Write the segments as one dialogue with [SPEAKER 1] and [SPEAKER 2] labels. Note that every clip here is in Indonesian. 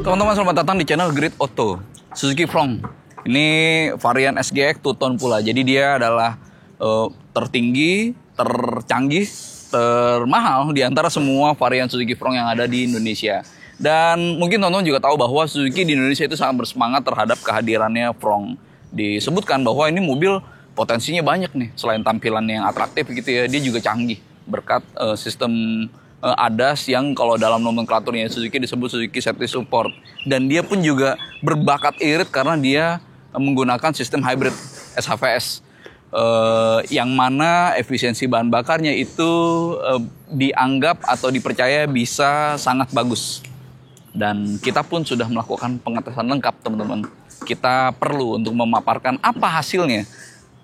[SPEAKER 1] Teman-teman selamat datang di channel Grid Auto. Suzuki Frontz. Ini varian SGX two-tone pula. Jadi dia adalah tertinggi, tercanggih, termahal di antara semua varian Suzuki Frontz yang ada di Indonesia. Dan mungkin teman-teman juga tahu bahwa Suzuki di Indonesia itu sangat bersemangat terhadap kehadirannya Frontz. Disebutkan bahwa ini mobil potensinya banyak nih. Selain tampilan yang atraktif gitu ya, dia juga canggih berkat sistem ADAS yang kalau dalam nomenklaturnya Suzuki disebut Suzuki Safety Support. Dan dia pun juga berbakat irit karena dia menggunakan sistem hybrid SHVS. Yang mana efisiensi bahan bakarnya itu dianggap atau dipercaya bisa sangat bagus. Dan kita pun sudah melakukan pengetesan lengkap teman-teman. Kita perlu untuk memaparkan apa hasilnya.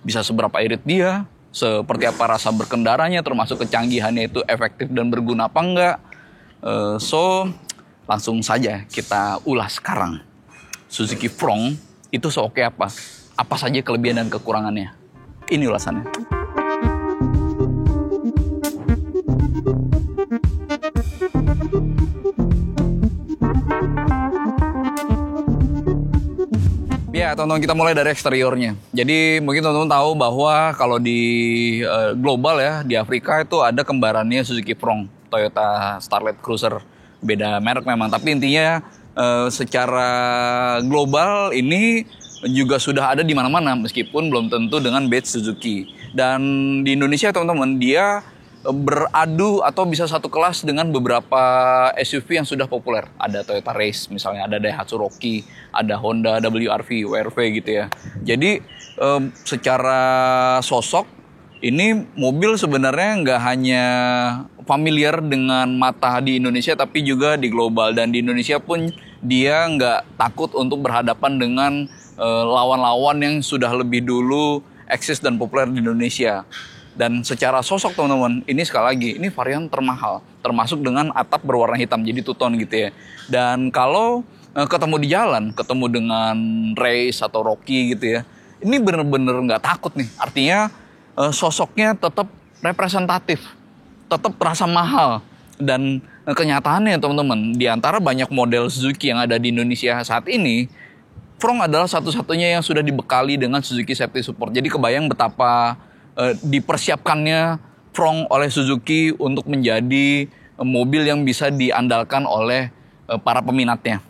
[SPEAKER 1] Bisa seberapa irit dia, seperti apa rasa berkendaranya, termasuk kecanggihannya itu efektif dan berguna apa enggak. So, langsung saja kita ulas sekarang. Suzuki Frontz itu seoke apa? Apa saja kelebihan dan kekurangannya? Ini ulasannya. Ya, teman-teman, kita mulai dari eksteriornya. Jadi mungkin teman-teman tahu bahwa kalau di global ya, di Afrika itu ada kembarannya Suzuki Frontz, Toyota Starlet Cruiser. Beda merek memang, tapi intinya secara global ini juga sudah ada di mana-mana meskipun belum tentu dengan badge Suzuki. Dan di Indonesia teman-teman, dia beradu atau bisa satu kelas dengan beberapa SUV yang sudah populer. Ada Toyota Race misalnya, ada Daihatsu Rocky, ada Honda WRV, WRV gitu ya. Jadi secara sosok ini mobil sebenarnya nggak hanya familiar dengan mata di Indonesia tapi juga di global. Dan di Indonesia pun dia nggak takut untuk berhadapan dengan lawan-lawan yang sudah lebih dulu eksis dan populer di Indonesia. Dan secara sosok teman-teman, ini sekali lagi, ini varian termahal. Termasuk dengan atap berwarna hitam, jadi two-tone gitu ya. Dan kalau ketemu di jalan, ketemu dengan Race atau Rocky gitu ya, ini bener-bener nggak takut nih. Artinya sosoknya tetap representatif, tetap terasa mahal. Dan kenyataannya teman-teman, di antara banyak model Suzuki yang ada di Indonesia saat ini, Frontz adalah satu-satunya yang sudah dibekali dengan Suzuki Safety Support. Jadi kebayang betapa dipersiapkannya Frontz oleh Suzuki untuk menjadi mobil yang bisa diandalkan oleh para peminatnya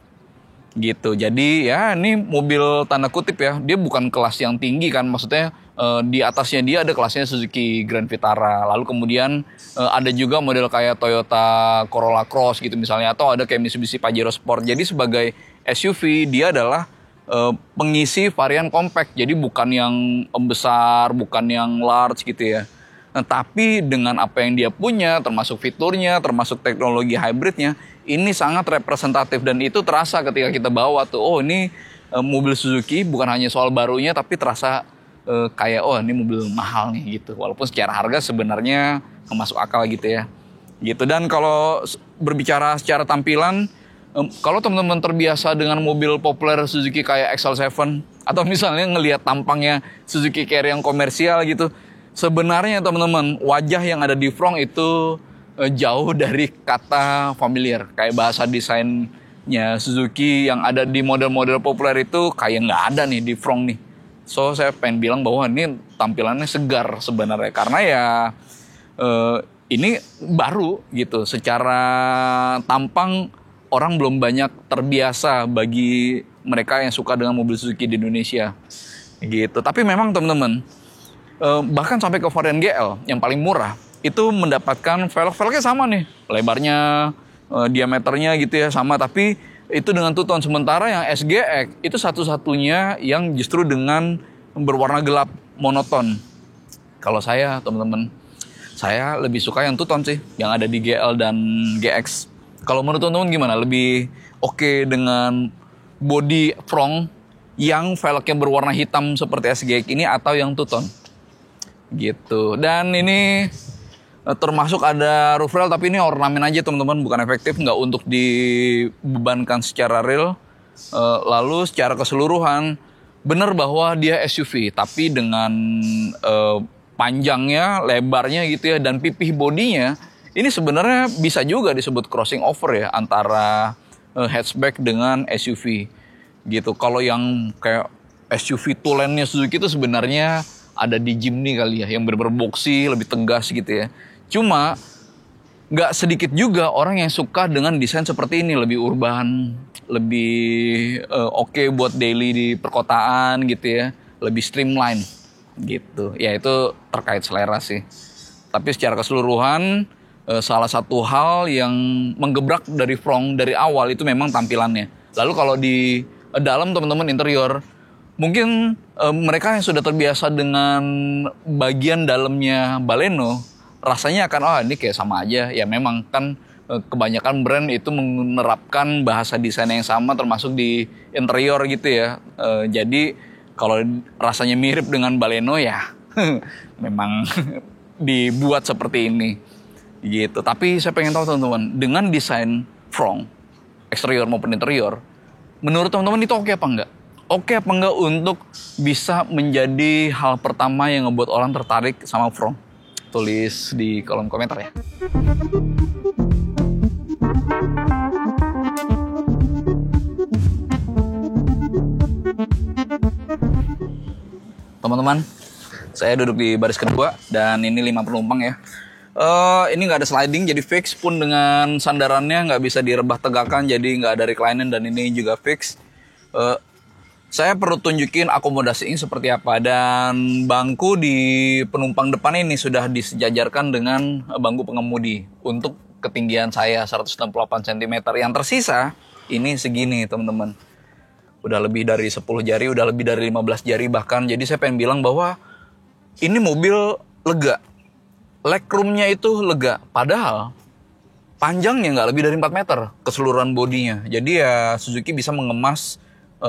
[SPEAKER 1] gitu. Jadi ya ini mobil tanda kutip ya, dia bukan kelas yang tinggi kan, maksudnya di atasnya dia ada kelasnya Suzuki Grand Vitara, lalu kemudian ada juga model kayak Toyota Corolla Cross gitu misalnya, atau ada kayak Mitsubishi Pajero Sport. Jadi sebagai SUV dia adalah pengisi varian compact, jadi bukan yang besar, bukan yang large gitu ya. Nah, tapi dengan apa yang dia punya, termasuk fiturnya, termasuk teknologi hybridnya, ini sangat representatif dan itu terasa ketika kita bawa tuh. Oh ini mobil Suzuki bukan hanya soal barunya, tapi terasa kayak oh ini mobil mahal nih gitu. Walaupun secara harga sebenarnya masuk akal gitu ya. Gitu. Dan kalau berbicara secara tampilan, kalau teman-teman terbiasa dengan mobil populer Suzuki kayak XL7 atau misalnya ngelihat tampangnya Suzuki Carry yang komersial gitu, sebenarnya teman-teman wajah yang ada di Frontz itu jauh dari kata familiar. Kayak bahasa desainnya Suzuki yang ada di model-model populer itu kayak nggak ada nih di Frontz nih. So saya pengen bilang bahwa ini tampilannya segar sebenarnya karena ya ini baru gitu. Secara tampang orang belum banyak terbiasa bagi mereka yang suka dengan mobil Suzuki di Indonesia gitu. Tapi memang teman-teman, bahkan sampai ke varian GL yang paling murah itu mendapatkan velgnya sama nih, lebarnya, diameternya gitu ya sama, tapi itu dengan two-tone. Sementara yang SGX itu satu-satunya yang justru dengan berwarna gelap monoton. Kalau saya teman-teman, saya lebih suka yang two-tone sih, yang ada di GL dan GX. Kalau menurut teman-teman gimana? Lebih oke dengan body Frontz yang velgnya berwarna hitam seperti SGX ini atau yang two-tone? Gitu. Dan ini termasuk ada roof rail, tapi ini ornamen aja teman-teman, bukan efektif, nggak untuk dibebankan secara real. Lalu secara keseluruhan, benar bahwa dia SUV, tapi dengan panjangnya, lebarnya gitu ya, dan pipih bodinya, ini sebenarnya bisa juga disebut crossing over ya antara hatchback dengan SUV gitu. Kalau yang kayak SUV tulennya Suzuki itu sebenarnya ada di Jimny kali ya, yang bener-bener boxy, lebih tegas gitu ya. Cuma nggak sedikit juga orang yang suka dengan desain seperti ini, lebih urban, lebih oke buat daily di perkotaan gitu ya, lebih streamline gitu. Ya itu terkait selera sih. Tapi secara keseluruhan salah satu hal yang menggebrak dari Fronk dari awal itu memang tampilannya. Lalu kalau di dalam teman-teman interior, mungkin mereka yang sudah terbiasa dengan bagian dalamnya Baleno, rasanya akan ini kayak sama aja. Ya memang kan kebanyakan brand itu menerapkan bahasa desain yang sama termasuk di interior gitu ya. Jadi kalau rasanya mirip dengan Baleno ya memang dibuat seperti ini gitu. Tapi saya pengen tahu teman-teman, dengan desain Fronk eksterior maupun interior, menurut teman-teman itu oke apa enggak? Oke apa enggak untuk bisa menjadi hal pertama yang ngebuat orang tertarik sama Fronk? Tulis di kolom komentar ya. Teman-teman, saya duduk di baris kedua dan ini 5 penumpang ya. Ini nggak ada sliding, jadi fix, pun dengan sandarannya nggak bisa direbah tegakkan, jadi nggak ada recliner, dan ini juga fix. Saya perlu tunjukin akomodasinya seperti apa, dan bangku di penumpang depan ini sudah disejajarkan dengan bangku pengemudi untuk ketinggian saya 168 cm. Yang tersisa ini segini teman-teman. Udah lebih dari 10 jari, udah lebih dari 15 jari bahkan. Jadi saya pengen bilang bahwa ini mobil lega. Legroomnya itu lega. Padahal panjangnya nggak lebih dari 4 meter keseluruhan bodinya. Jadi ya Suzuki bisa mengemas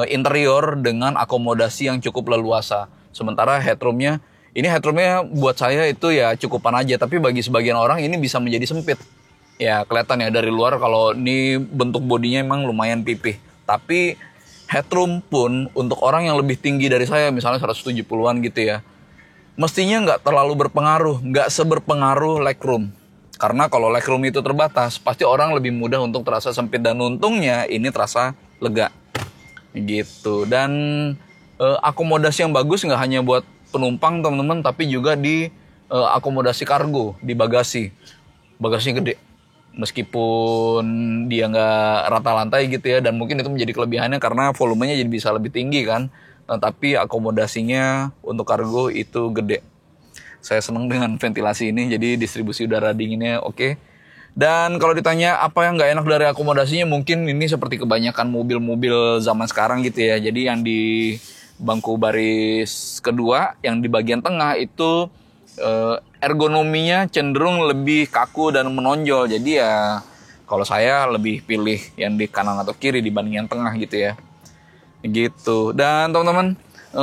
[SPEAKER 1] interior dengan akomodasi yang cukup leluasa. Sementara headroomnya buat saya itu ya cukupan aja. Tapi bagi sebagian orang ini bisa menjadi sempit. Ya kelihatan ya dari luar kalau ini bentuk bodinya emang lumayan pipih. Tapi headroom pun untuk orang yang lebih tinggi dari saya, misalnya 170-an gitu ya, mestinya nggak terlalu berpengaruh, nggak seberpengaruh legroom. Karena kalau legroom itu terbatas, pasti orang lebih mudah untuk terasa sempit, dan untungnya ini terasa lega. Gitu. Dan akomodasi yang bagus nggak hanya buat penumpang teman-teman, tapi juga di akomodasi kargo, di bagasi. Bagasinya gede. Meskipun dia nggak rata lantai gitu ya, dan mungkin itu menjadi kelebihannya karena volumenya jadi bisa lebih tinggi kan. Tapi akomodasinya untuk kargo itu gede. Saya senang dengan ventilasi ini, jadi distribusi udara dinginnya oke. Dan kalau ditanya apa yang nggak enak dari akomodasinya, mungkin ini seperti kebanyakan mobil-mobil zaman sekarang gitu ya. Jadi yang di bangku baris kedua, yang di bagian tengah itu ergonominya cenderung lebih kaku dan menonjol. Jadi ya kalau saya lebih pilih yang di kanan atau kiri dibanding yang tengah gitu ya. Gitu. Dan teman-teman,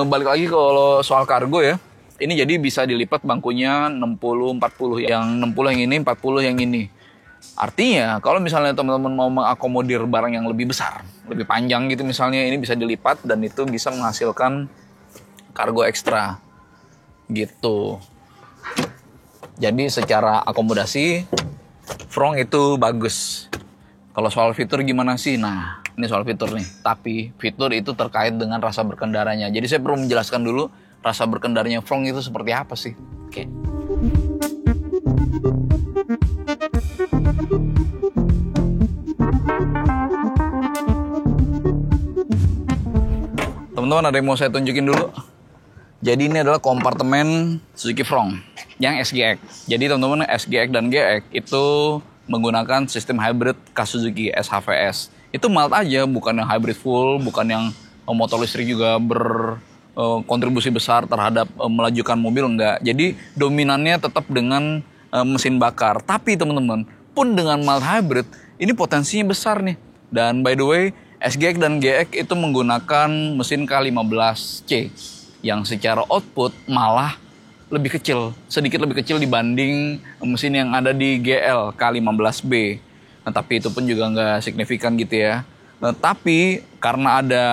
[SPEAKER 1] balik lagi kalau soal kargo ya. Ini jadi bisa dilipat bangkunya 60-40. Yang 60 yang ini, 40 yang ini. Artinya kalau misalnya teman-teman mau mengakomodir barang yang lebih besar, lebih panjang gitu misalnya, ini bisa dilipat dan itu bisa menghasilkan kargo ekstra. Gitu. Jadi secara akomodasi Fronk itu bagus. Kalau soal fitur gimana sih? Nah, ini soal fitur nih. Tapi fitur itu terkait dengan rasa berkendaranya. Jadi saya perlu menjelaskan dulu rasa berkendaranya Fronk itu seperti apa sih. Oke. Teman-teman, ada yang mau saya tunjukin dulu. Jadi ini adalah kompartemen Suzuki Fronk yang SGX. Jadi teman-teman, SGX dan GX itu menggunakan sistem hybrid khas Suzuki SHVS. Itu mild aja, bukan yang hybrid full, bukan yang motor listrik juga berkontribusi besar terhadap melajukan mobil, enggak. Jadi dominannya tetap dengan mesin bakar. Tapi teman-teman, pun dengan mild hybrid, ini potensinya besar nih. Dan by the way, SGX dan GX itu menggunakan mesin K15C yang secara output malah lebih kecil, sedikit lebih kecil dibanding mesin yang ada di GL K15B. Nah, tapi itu pun juga nggak signifikan gitu ya. Nah, tapi karena ada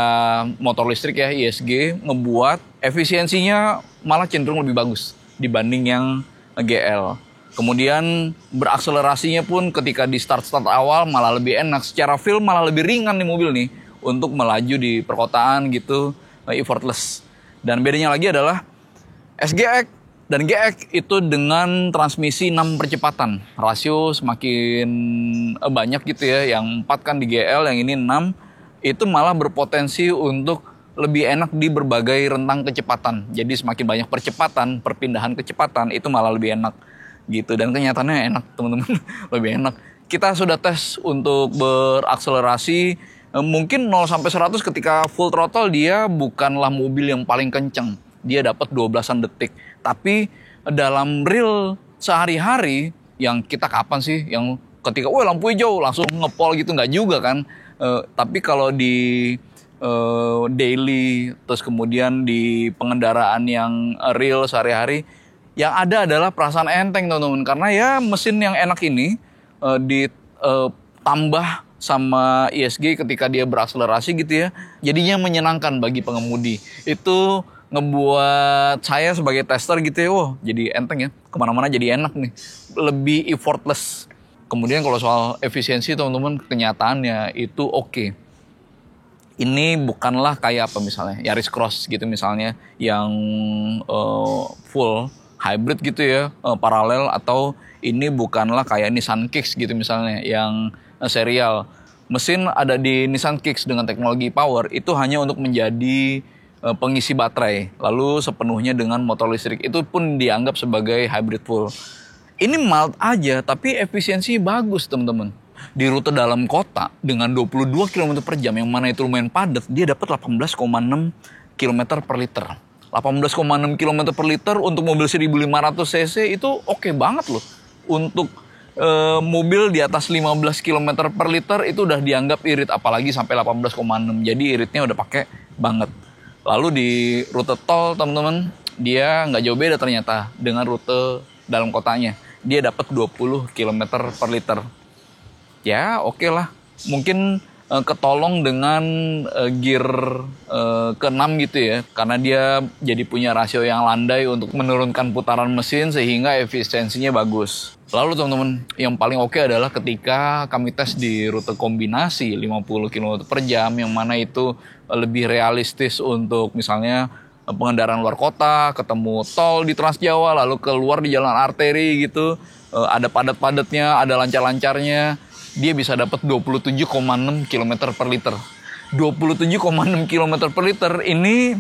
[SPEAKER 1] motor listrik ya, ISG, ngebuat efisiensinya malah cenderung lebih bagus dibanding yang GL. Kemudian berakselerasinya pun ketika di start awal malah lebih enak. Secara feel malah lebih ringan nih mobil nih untuk melaju di perkotaan gitu, effortless. Dan bedanya lagi adalah SGX dan GX itu dengan transmisi 6 percepatan. Rasio semakin banyak gitu ya. Yang 4 kan di GL, yang ini 6. Itu malah berpotensi untuk lebih enak di berbagai rentang kecepatan. Jadi semakin banyak percepatan, perpindahan kecepatan itu malah lebih enak gitu. Dan kenyataannya enak teman-teman, lebih enak. Kita sudah tes untuk berakselerasi, mungkin 0-100 ketika full throttle dia bukanlah mobil yang paling kenceng. Dia dapat 12-an detik. Tapi dalam real sehari-hari, yang kita kapan sih? Yang ketika lampu hijau langsung ngepol gitu, nggak juga kan? Tapi kalau di daily, terus kemudian di pengendaraan yang real sehari-hari, yang ada adalah perasaan enteng teman-teman. Karena ya mesin yang enak ini ditambah sama ESG ketika dia berakselerasi gitu ya, jadinya menyenangkan bagi pengemudi. Itu ngebuat saya sebagai tester gitu ya, jadi enteng ya, kemana-mana jadi enak nih, lebih effortless. Kemudian kalau soal efisiensi teman-teman, kenyataannya itu oke. Ini bukanlah kayak apa misalnya Yaris Cross gitu misalnya, yang full hybrid gitu ya, paralel, atau ini bukanlah kayak Nissan Kicks gitu misalnya, yang serial. Mesin ada di Nissan Kicks dengan teknologi power itu hanya untuk menjadi pengisi baterai, lalu sepenuhnya dengan motor listrik, itu pun dianggap sebagai hybrid full. Ini mild aja tapi efisiensi bagus teman-teman. Di rute dalam kota dengan 22 km per jam yang mana itu lumayan padat, dia dapat 18,6 km per liter. 18,6 km per liter untuk mobil 1500 cc itu oke banget loh. Untuk mobil di atas 15 km per liter itu udah dianggap irit, apalagi sampai 18,6. Jadi iritnya udah pakai banget. Lalu di rute tol teman-teman, dia nggak jauh beda ternyata dengan rute dalam kotanya. Dia dapat 20 km per liter. Ya oke lah, mungkin ketolong dengan gear ke-6 gitu ya. Karena dia jadi punya rasio yang landai untuk menurunkan putaran mesin sehingga efisiensinya bagus. Lalu teman-teman, yang paling oke adalah ketika kami tes di rute kombinasi 50 km per jam, yang mana itu lebih realistis untuk misalnya pengendaraan luar kota, ketemu tol di Trans Jawa, lalu keluar di jalan arteri gitu, ada padat-padatnya, ada lancar-lancarnya, dia bisa dapat 27,6 km per liter. 27,6 km per liter ini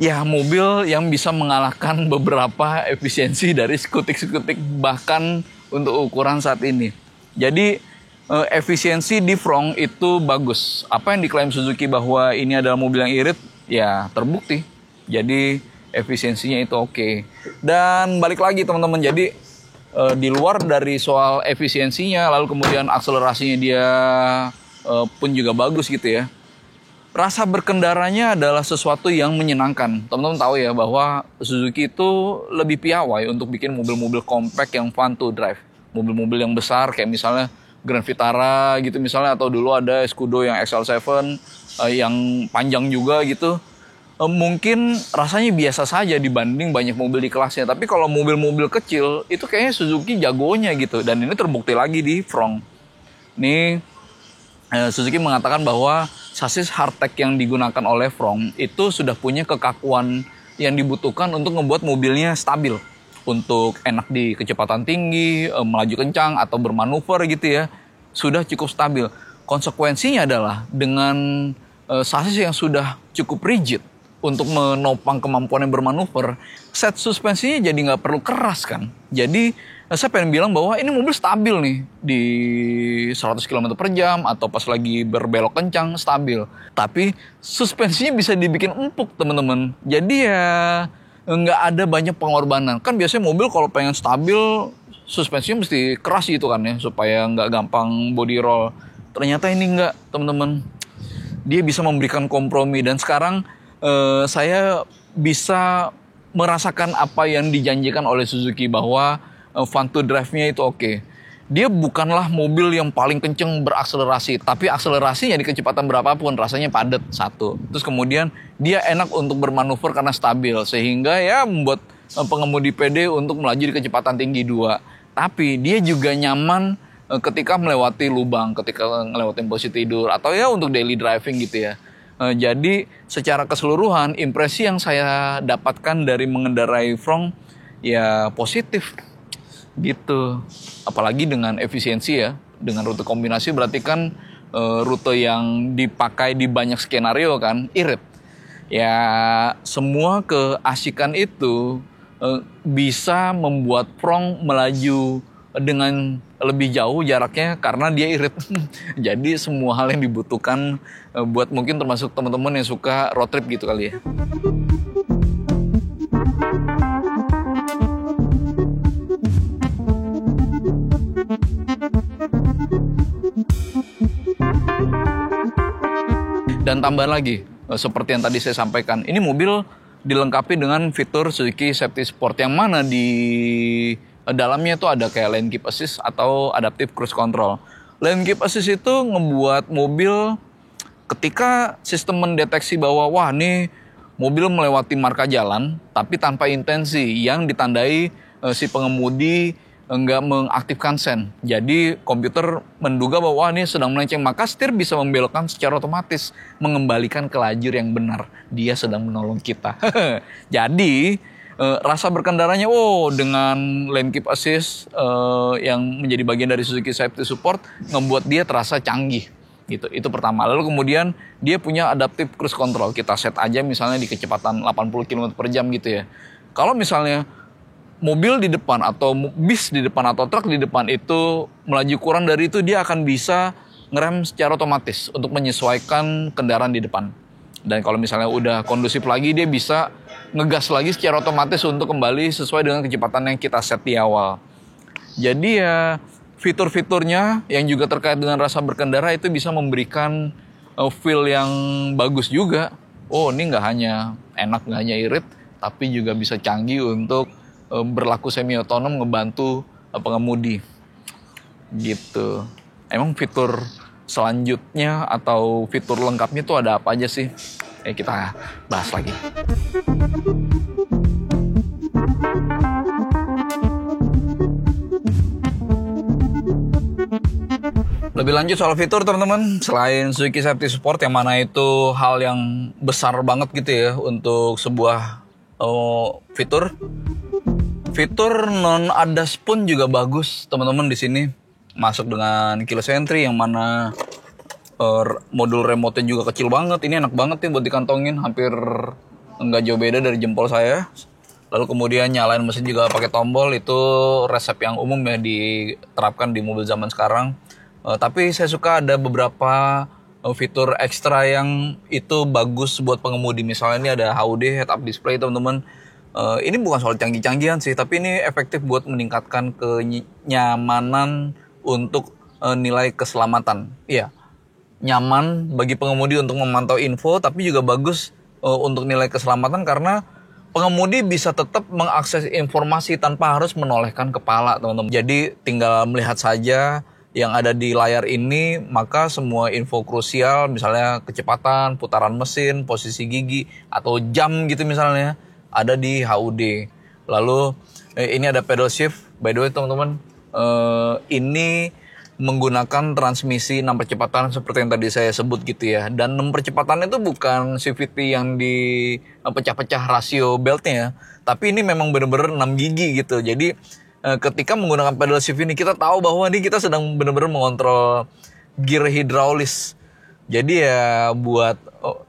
[SPEAKER 1] ya mobil yang bisa mengalahkan beberapa efisiensi dari skutik-skutik bahkan untuk ukuran saat ini. Jadi efisiensi di front itu bagus. Apa yang diklaim Suzuki bahwa ini adalah mobil yang irit, ya terbukti. Jadi efisiensinya itu oke. Dan balik lagi teman-teman, jadi di luar dari soal efisiensinya, lalu kemudian akselerasinya dia pun juga bagus gitu ya. Rasa berkendaranya adalah sesuatu yang menyenangkan. Teman-teman tahu ya bahwa Suzuki itu lebih piawai untuk bikin mobil-mobil compact yang fun to drive. Mobil-mobil yang besar kayak misalnya Grand Vitara gitu misalnya, atau dulu ada Scudo yang XL7 yang panjang juga gitu. Mungkin rasanya biasa saja dibanding banyak mobil di kelasnya. Tapi kalau mobil-mobil kecil itu kayaknya Suzuki jagonya gitu. Dan ini terbukti lagi di front. Nih Suzuki mengatakan bahwa sasis hardtech yang digunakan oleh front itu sudah punya kekakuan yang dibutuhkan untuk membuat mobilnya stabil. Untuk enak di kecepatan tinggi, melaju kencang atau bermanuver gitu ya, sudah cukup stabil. Konsekuensinya adalah dengan sasis yang sudah cukup rigid untuk menopang kemampuan yang bermanuver, set suspensinya jadi nggak perlu keras kan. Jadi saya pengen bilang bahwa ini mobil stabil nih di 100 km per jam atau pas lagi berbelok kencang stabil. Tapi suspensinya bisa dibikin empuk teman-teman. Jadi ya nggak ada banyak pengorbanan. Kan biasanya mobil kalau pengen stabil suspensinya mesti keras gitu kan ya, supaya nggak gampang body roll. Ternyata ini nggak teman-teman. Dia bisa memberikan kompromi, dan sekarang saya bisa merasakan apa yang dijanjikan oleh Suzuki bahwa fun to drive-nya itu oke. Dia bukanlah mobil yang paling kenceng berakselerasi, tapi akselerasinya di kecepatan berapapun rasanya padat, satu. Terus kemudian dia enak untuk bermanuver karena stabil, sehingga ya membuat pengemudi PD untuk melaju di kecepatan tinggi 2. Tapi dia juga nyaman ketika melewati lubang, ketika ngelewatin posisi tidur, atau ya untuk daily driving gitu ya. Jadi secara keseluruhan impresi yang saya dapatkan dari mengendarai Fronx ya positif gitu. Apalagi dengan efisiensi ya, dengan rute kombinasi berarti kan rute yang dipakai di banyak skenario kan, irit. Ya semua keasikan itu bisa membuat Fronx melaju dengan lebih jauh jaraknya karena dia irit. Jadi semua hal yang dibutuhkan buat mungkin termasuk teman-teman yang suka road trip gitu kali ya. Dan tambah lagi, seperti yang tadi saya sampaikan, ini mobil dilengkapi dengan fitur Suzuki Safety Sport yang mana di dalamnya itu ada kayak lane keep assist atau adaptive cruise control. Lane keep assist itu ngebuat mobil ketika sistem mendeteksi bahwa wah nih mobil melewati marka jalan tapi tanpa intensi yang ditandai si pengemudi nggak mengaktifkan sen. Jadi komputer menduga bahwa wah ini sedang melenceng, maka setir bisa membelokkan secara otomatis mengembalikan ke lajur yang benar. Dia sedang menolong kita. Jadi rasa berkendaranya dengan lane keep assist yang menjadi bagian dari Suzuki Safety Support ngebuat dia terasa canggih gitu. Itu pertama. Lalu kemudian dia punya adaptive cruise control. Kita set aja misalnya di kecepatan 80 km/jam gitu ya. Kalau misalnya mobil di depan atau bis di depan atau truk di depan itu melaju kurang dari itu, dia akan bisa ngerem secara otomatis untuk menyesuaikan kendaraan di depan. Dan kalau misalnya udah kondusif lagi, dia bisa ngegas lagi secara otomatis untuk kembali sesuai dengan kecepatan yang kita set di awal. Jadi ya fitur-fiturnya yang juga terkait dengan rasa berkendara itu bisa memberikan feel yang bagus juga. Oh ini nggak hanya enak, nggak hanya irit, tapi juga bisa canggih untuk berlaku semi otonom ngebantu pengemudi gitu. Emang fitur selanjutnya atau fitur lengkapnya tuh ada apa aja sih? Kita bahas lagi. Lebih lanjut soal fitur teman-teman, selain Suzuki Safety Sport yang mana itu hal yang besar banget gitu ya untuk sebuah Fitur non ADAS pun juga bagus teman-teman di sini. Masuk dengan keyless entry yang mana modul remote-nya juga kecil banget. Ini enak banget nih buat dikantongin, hampir nggak jauh beda dari jempol saya. Lalu kemudian nyalain mesin juga pakai tombol, itu resep yang umum ya diterapkan di mobil zaman sekarang. Tapi saya suka ada beberapa fitur ekstra yang itu bagus buat pengemudi. Misalnya ini ada HUD head up display teman-teman. Ini bukan soal canggih-canggihan sih, tapi ini efektif buat meningkatkan kenyamanan untuk nilai keselamatan. Iya, nyaman bagi pengemudi untuk memantau info, tapi juga bagus untuk nilai keselamatan karena pengemudi bisa tetap mengakses informasi tanpa harus menolehkan kepala, teman-teman. Jadi tinggal melihat saja yang ada di layar ini, maka semua info krusial, misalnya kecepatan, putaran mesin, posisi gigi, atau jam gitu misalnya, ada di HUD. Lalu ini ada pedal shift. By the way teman-teman, ini menggunakan transmisi 6 percepatan seperti yang tadi saya sebut gitu ya. Dan 6 percepatan itu bukan CVT yang di pecah-pecah rasio beltnya, tapi ini memang benar-benar 6 gigi gitu. Jadi ketika menggunakan pedal shift ini, kita tahu bahwa ini kita sedang benar-benar mengontrol gear hidraulis. Jadi ya buat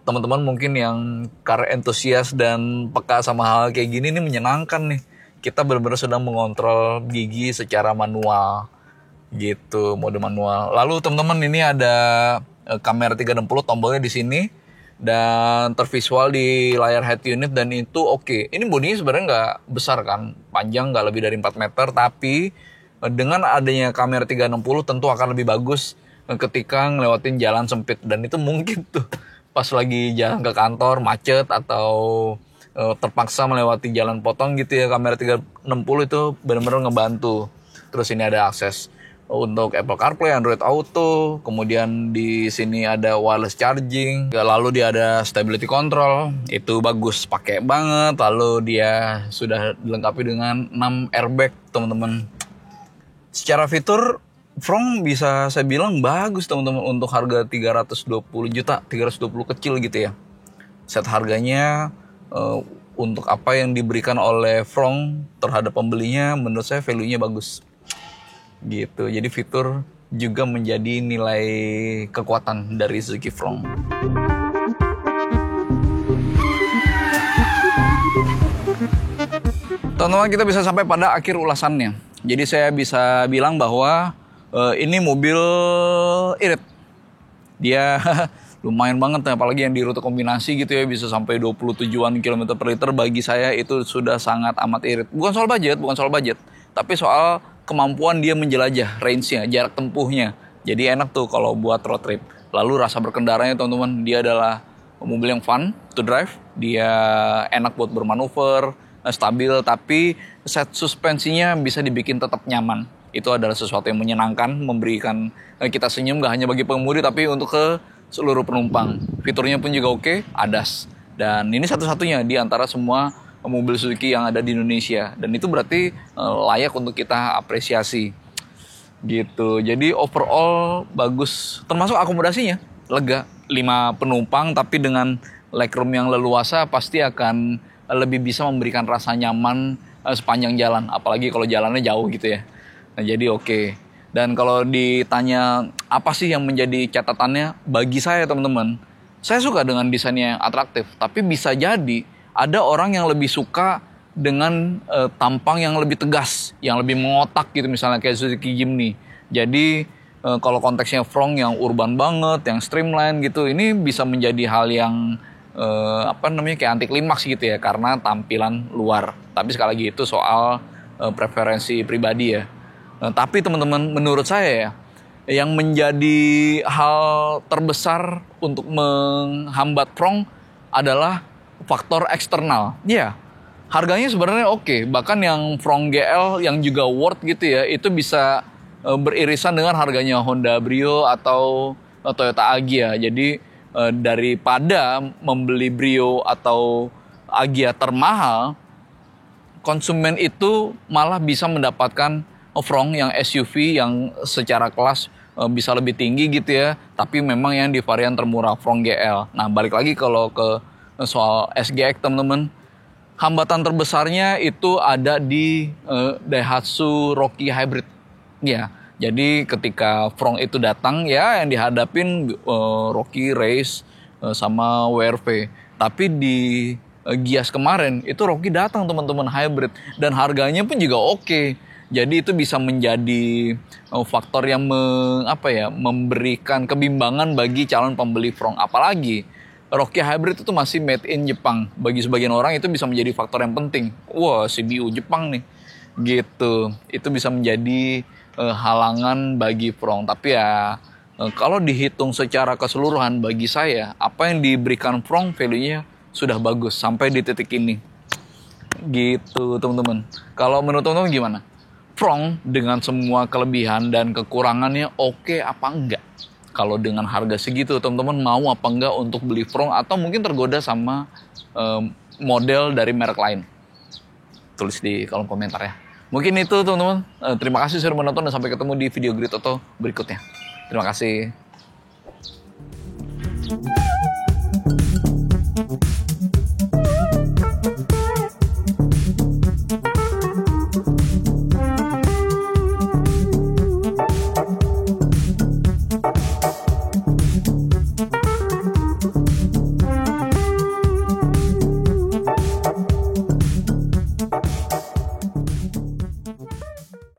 [SPEAKER 1] teman-teman mungkin yang car enthusiast dan peka sama hal kayak gini, ini menyenangkan nih. Kita benar-benar sedang mengontrol gigi secara manual gitu, mode manual. Lalu teman-teman ini ada kamera 360, tombolnya di sini dan tervisual di layar head unit, dan itu oke. Ini bodinya sebenarnya nggak besar kan, panjang nggak lebih dari 4 meter, tapi dengan adanya kamera 360 tentu akan lebih bagus ketika ngelewatin jalan sempit. Dan itu mungkin tuh pas lagi jalan ke kantor macet atau terpaksa melewati jalan potong gitu ya, kamera 360 itu benar-benar ngebantu. Terus ini ada akses untuk Apple CarPlay, Android Auto, kemudian di sini ada wireless charging, lalu dia ada stability control, itu bagus, pakai banget. Lalu dia sudah dilengkapi dengan 6 airbag, teman-teman. Secara fitur, Frong bisa saya bilang bagus, teman-teman, untuk harga 320 juta, 320 kecil gitu ya. Set harganya untuk apa yang diberikan oleh Frong terhadap pembelinya, menurut saya value-nya bagus. Gitu. Jadi fitur juga menjadi nilai kekuatan dari Suzuki Frong. Teman-teman, kita bisa sampai pada akhir ulasannya. Jadi saya bisa bilang bahwa ini mobil irit. Dia lumayan banget, apalagi yang di rute kombinasi gitu ya, bisa sampai 27-an km per liter. Bagi saya itu sudah sangat amat irit. Bukan soal budget, tapi soal kemampuan dia menjelajah, range-nya, jarak tempuhnya. Jadi enak tuh kalau buat road trip. Lalu rasa berkendaranya, teman-teman, dia adalah mobil yang fun to drive. Dia enak buat bermanuver, stabil, tapi set suspensinya bisa dibikin tetap nyaman. Itu adalah sesuatu yang menyenangkan, memberikan kita senyum gak hanya bagi pengemudi, tapi untuk ke seluruh penumpang. Fiturnya pun juga oke, ADAS. Dan ini satu-satunya di antara semua mobil Suzuki yang ada di Indonesia, dan itu berarti layak untuk kita apresiasi gitu. Jadi overall bagus, termasuk akomodasinya lega, 5 penumpang tapi dengan legroom yang leluasa pasti akan lebih bisa memberikan rasa nyaman sepanjang jalan, apalagi kalau jalannya jauh gitu ya. Nah, jadi oke. Dan kalau ditanya apa sih yang menjadi catatannya, bagi saya, teman-teman, saya suka dengan desainnya yang atraktif, tapi bisa jadi ada orang yang lebih suka dengan tampang yang lebih tegas, yang lebih mengotak gitu, misalnya kayak Suzuki Jimny. Jadi kalau konteksnya Frong yang urban banget, yang streamline gitu, ini bisa menjadi hal yang kayak anti klimaks gitu ya, karena tampilan luar. Tapi sekali lagi itu soal preferensi pribadi ya. Tapi teman-teman, menurut saya ya, yang menjadi hal terbesar untuk menghambat Frong adalah faktor eksternal. Ya, harganya sebenarnya oke. Bahkan yang Frong GL yang juga worth gitu ya, itu bisa beririsan dengan harganya Honda Brio atau Toyota Agya. Jadi daripada membeli Brio atau Agya termahal, konsumen itu malah bisa mendapatkan Frong yang SUV yang secara kelas bisa lebih tinggi gitu ya, tapi memang yang di varian termurah, Frong GL. Nah, balik lagi kalau ke soal SGX, teman-teman, hambatan terbesarnya itu ada di Daihatsu Rocky Hybrid. Ya, jadi ketika Frong itu datang ya, yang dihadapin Rocky Race sama WRV. Tapi di Gias kemarin itu Rocky datang, teman-teman, hybrid, dan harganya pun juga oke. Jadi itu bisa menjadi faktor yang memberikan kebimbangan bagi calon pembeli Frong. Apalagi Rocky Hybrid itu masih made in Jepang. Bagi sebagian orang itu bisa menjadi faktor yang penting. Wah, CBU Jepang nih. Gitu. Itu bisa menjadi halangan bagi Frong. Tapi ya kalau dihitung secara keseluruhan, bagi saya apa yang diberikan Frong value-nya sudah bagus sampai di titik ini. Gitu, teman-teman. Kalau menurut teman-teman gimana? Frong dengan semua kelebihan dan kekurangannya oke apa enggak? Kalau dengan harga segitu, teman-teman mau apa enggak untuk beli Frong, atau mungkin tergoda sama model dari merek lain? Tulis di kolom komentar ya. Mungkin itu, teman-teman. Terima kasih sudah menonton dan sampai ketemu di video Grid Auto berikutnya. Terima kasih.